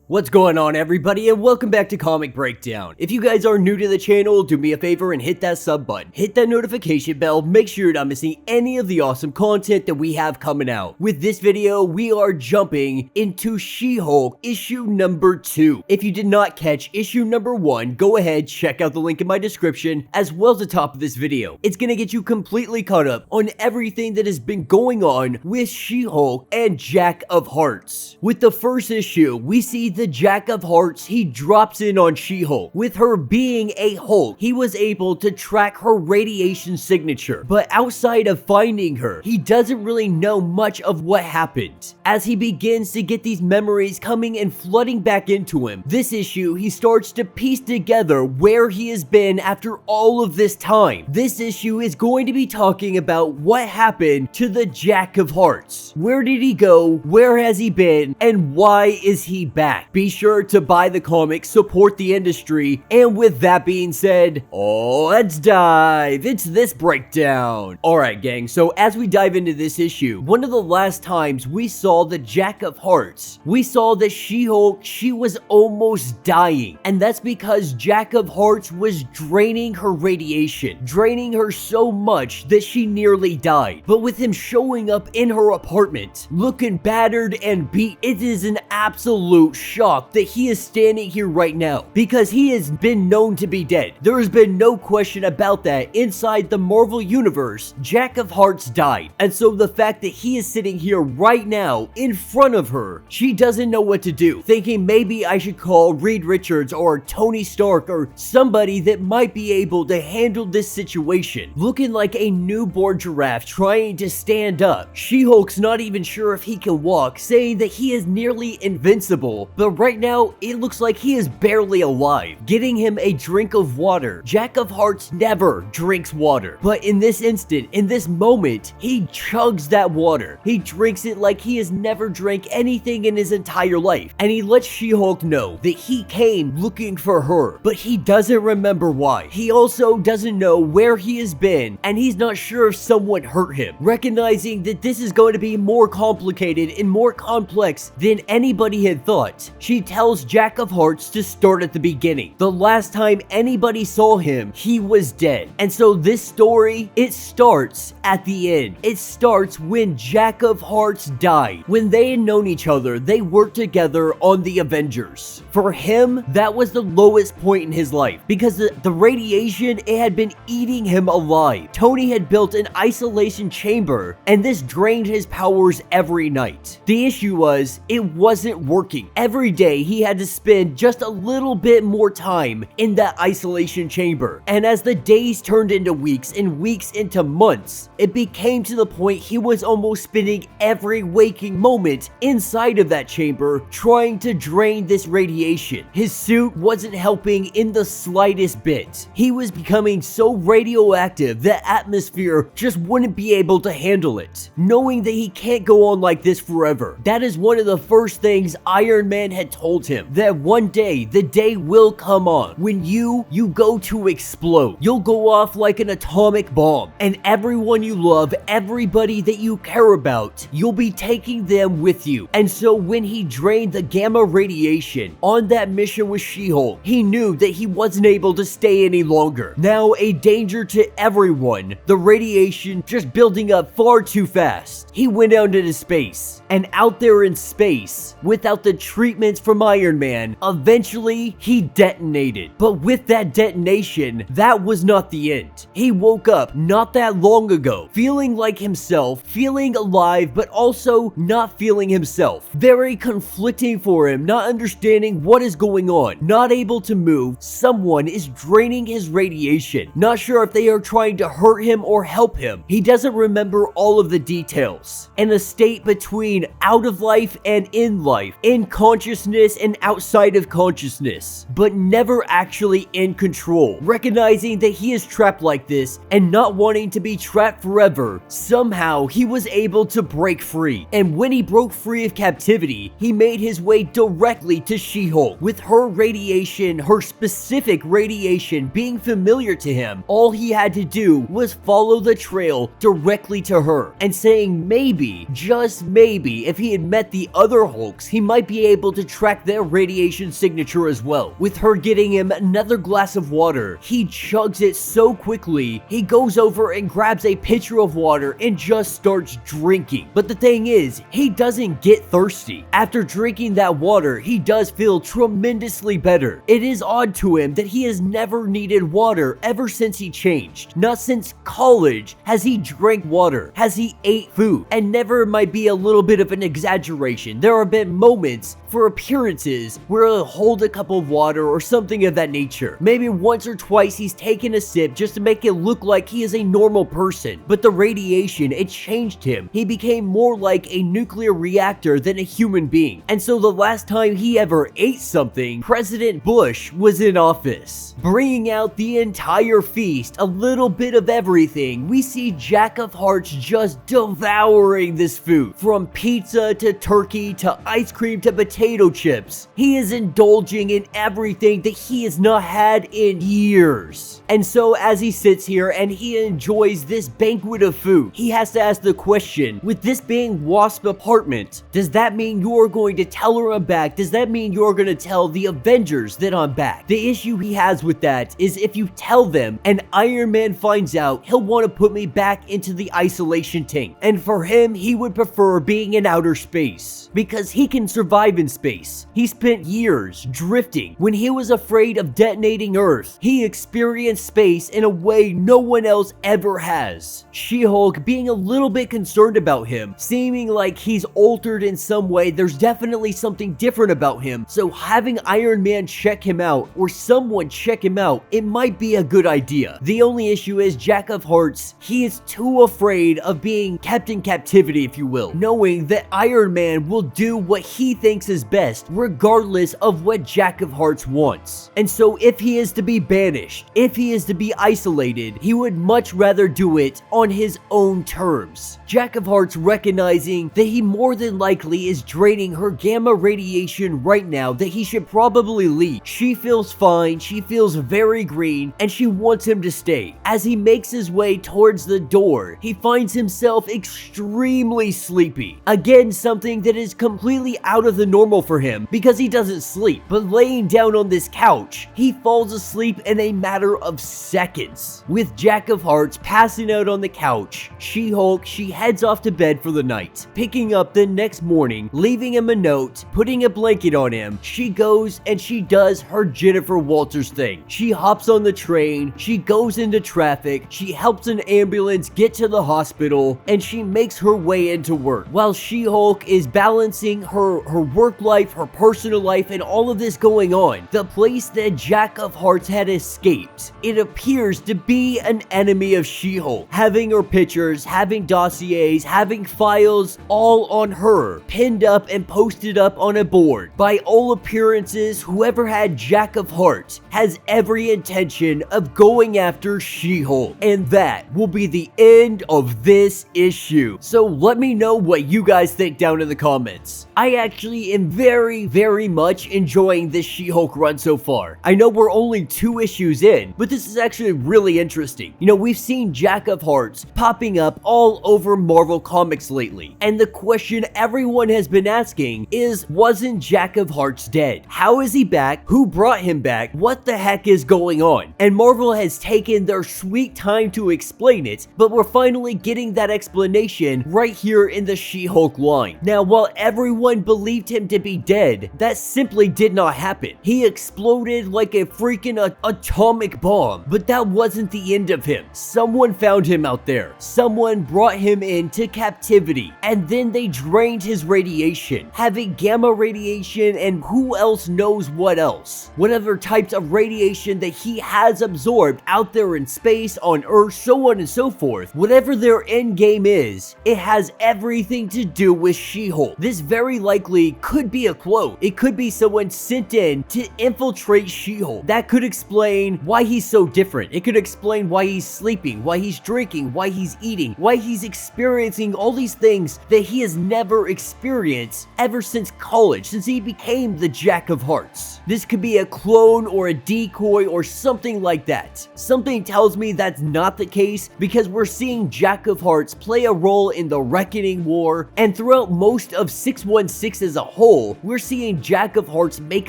What's going on, everybody, and welcome back to Comic Breakdown. If you guys are new to the channel, do me a favor and hit that sub button. Hit that notification bell, make sure you're not missing any of the awesome content that we have coming out. With this video, we are jumping into She-Hulk issue number 2. If you did not catch issue number 1, go ahead, check out the link in my description, as well as the top of this video. It's gonna get you completely caught up on everything that has been going on with She-Hulk and Jack of Hearts. With the first issue, we see the Jack of Hearts, he drops in on She-Hulk. With her being a Hulk, he was able to track her radiation signature. But outside of finding her, he doesn't really know much of what happened. As he begins to get these memories coming and flooding back into him, this issue, he starts to piece together where he has been after all of this time. This issue is going to be talking about what happened to the Jack of Hearts. Where did he go? Where has he been? And why is he back? Be sure to buy the comic, support the industry, and with that being said, let's dive into this breakdown. Alright gang, so as we dive into this issue, one of the last times we saw the Jack of Hearts, we saw that She-Hulk, she was almost dying, and that's because Jack of Hearts was draining her radiation, draining her so much that she nearly died. But with him showing up in her apartment, looking battered and beat, it is an absolute shock that he is standing here right now, because he has been known to be dead. There has been no question about that. Inside the Marvel Universe, Jack of Hearts died, and so the fact that he is sitting here right now in front of her, she doesn't know what to do, thinking maybe I should call Reed Richards or Tony Stark or somebody that might be able to handle this situation. Looking like a newborn giraffe trying to stand up. She-Hulk's not even sure if he can walk, saying that he is nearly invincible, but right now, it looks like he is barely alive. Getting him a drink of water. Jack of Hearts never drinks water. But in this instant, in this moment, he chugs that water. He drinks it like he has never drank anything in his entire life. And he lets She-Hulk know that he came looking for her, but he doesn't remember why. He also doesn't know where he has been, and he's not sure if someone hurt him. Recognizing that this is going to be more complicated and more complex than anybody had thought, she tells Jack of Hearts to start at the beginning. The last time anybody saw him, he was dead. And so this story, it starts at the end. It starts when Jack of Hearts died. When they had known each other, they worked together on the Avengers. For him, that was the lowest point in his life, because the radiation, it had been eating him alive. Tony had built an isolation chamber, and this drained his powers every night. The issue was, it wasn't working. Every day, he had to spend just a little bit more time in that isolation chamber. And as the days turned into weeks and weeks into months, it became to the point he was almost spending every waking moment inside of that chamber trying to drain this radiation. His suit wasn't helping in the slightest bit. He was becoming so radioactive that atmosphere just wouldn't be able to handle it. Knowing that he can't go on like this forever, that is one of the first things Iron Man had told him, that one day, the day will come on when you go to explode. You'll go off like an atomic bomb, and everyone you love, everybody that you care about, you'll be taking them with you. And so when he drained the gamma radiation on that mission with She-Hulk, he knew that he wasn't able to stay any longer. Now a danger to everyone, the radiation just building up far too fast. He went out into space, and out there in space, without the treatments from Iron Man, eventually he detonated. But with that detonation, that was not the end. He woke up not that long ago, feeling like himself, feeling alive, but also not feeling himself. Very conflicting for him, not understanding what is going on, not able to move. Someone is draining his radiation. Not sure if they are trying to hurt him or help him. He doesn't remember all of the details. In a state between out of life and in life, in consciousness and outside of consciousness, but never actually in control. Recognizing that he is trapped like this and not wanting to be trapped forever, somehow he was able to break free. And when he broke free of captivity, he made his way directly to She-Hulk. With her radiation, her specific radiation being familiar to him, all he had to do was follow the trail directly to her, and saying maybe, just maybe, if he had met the other Hulks, he might be able to track their radiation signature as well, with her getting him another glass of water. He chugs it so quickly, he goes over and grabs a pitcher of water and just starts drinking. But the thing is, he doesn't get thirsty. After drinking that water, he does feel tremendously better. It is odd to him that he has never needed water ever since he changed. Not since college has he drank water, has he ate food, and never might be a little bit of an exaggeration. There have been moments for appearances where he'll hold a cup of water or something of that nature. Maybe once or twice he's taken a sip just to make it look like he is a normal person. But the radiation, it changed him. He became more like a nuclear reactor than a human being. And so the last time he ever ate something, President Bush was in office, bringing out the entire feast, a little bit of everything. We see Jack of Hearts just devouring this food, from pizza to turkey to ice cream to potato chips. He is indulging in everything that he has not had in years. And so as he sits here and he enjoys this banquet of food, he has to ask the question, with this being Wasp's apartment, does that mean you're going to tell her I'm back? Does that mean you're going to tell the Avengers that I'm back? The issue he has with that is if you tell them and Iron Man finds out, he'll want to put me back into the isolation tank. And for him, he would prefer being in outer space because he can survive in space. He spent years drifting. When he was afraid of detonating Earth, he experienced space in a way no one else ever has. She-Hulk being a little bit concerned about him, seeming like he's altered in some way. There's definitely something different about him. So having Iron Man check him out, or someone check him out, it might be a good idea. The only issue is Jack of Hearts, he is too afraid of being kept in captivity, if you will, knowing that Iron Man will do what he thinks is best, regardless of what Jack of Hearts wants. And so if he is to be banished, if he is to be isolated, he would much rather do it on his own terms. Jack of Hearts recognizing that he more than likely is draining her gamma radiation right now, that he should probably leave. She feels fine, she feels very green, and she wants him to stay. As he makes his way towards the door, he finds himself extremely sleepy. Again, something that is completely out of the normal for him because he doesn't sleep. But laying down on this couch, he falls asleep in a matter of seconds. With Jack of Hearts passing out on the couch, She-Hulk, she heads off to bed for the night. Picking up the next morning, leaving him a note, putting a blanket on him, she goes and she does her Jennifer Walters thing. She hops on the train, she goes into traffic, she helps an ambulance get to the hospital, and she makes her way into work. While She-Hulk is balancing her work life, her personal life, and all of this going on, the place that Jack of Hearts had escaped, it appears to be an enemy of She-Hulk, having her pictures, having dossiers, having files all on her, pinned up and posted up on a board. By all appearances, whoever had Jack of Hearts has every intention of going after She-Hulk, and that will be the end of this issue. So let me know what you guys think down in the comments. I actually am very much enjoying this She-Hulk run so far. I know we're only 2 issues in, but this is actually really interesting. You know, we've seen Jack of Hearts popping up all over Marvel Comics lately, and the question everyone has been asking is, wasn't Jack of Hearts dead? How is he back? Who brought him back? What the heck is going on? And Marvel has taken their sweet time to explain it, but we're finally getting that explanation right here in the She-Hulk line. Now, while everyone believed him to be dead, that simply did not happen. He exploded like a freaking atomic bomb, but that wasn't the end of him. Someone found him out there. Someone brought him into captivity, and then they drained his radiation, having gamma radiation and who else knows what else. Whatever types of radiation that he has absorbed out there in space, on Earth, so on and so forth. Whatever their end game is, it has everything to do with She-Hulk. This very likely could be a clone. It could be someone sent in to infiltrate She-Hulk. That could explain why he's so different. It could explain why he's sleeping, why he's drinking, why he's eating, why he's experiencing all these things that he has never experienced ever since college, since he became the Jack of Hearts. This could be a clone or a decoy or something like that. Something tells me that's not the case because we're seeing Jack of Hearts play a role in the Reckoning War, and throughout most of 616 as a whole, now, we're seeing Jack of Hearts make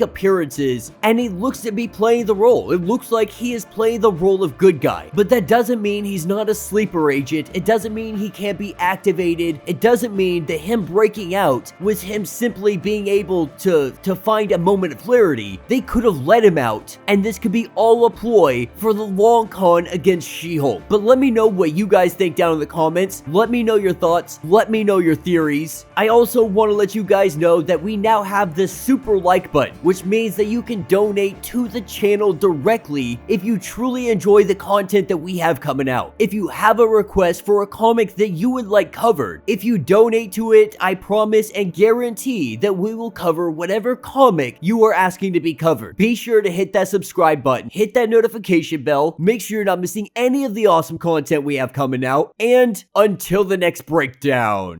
appearances, and he looks to be playing the role. It looks like he is playing the role of good guy. But that doesn't mean he's not a sleeper agent. It doesn't mean he can't be activated. It doesn't mean that him breaking out was him simply being able to find a moment of clarity. They could have let him out, and this could be all a ploy for the long con against She-Hulk. But let me know what you guys think down in the comments. Let me know your thoughts. Let me know your theories. I also want to let you guys know that we now have this super like button, which means that you can donate to the channel directly if you truly enjoy the content that we have coming out. If you have a request for a comic that you would like covered, if you donate to it, I promise and guarantee that we will cover whatever comic you are asking to be covered. Be sure to hit that subscribe button, hit that notification bell, make sure you're not missing any of the awesome content we have coming out, and until the next breakdown.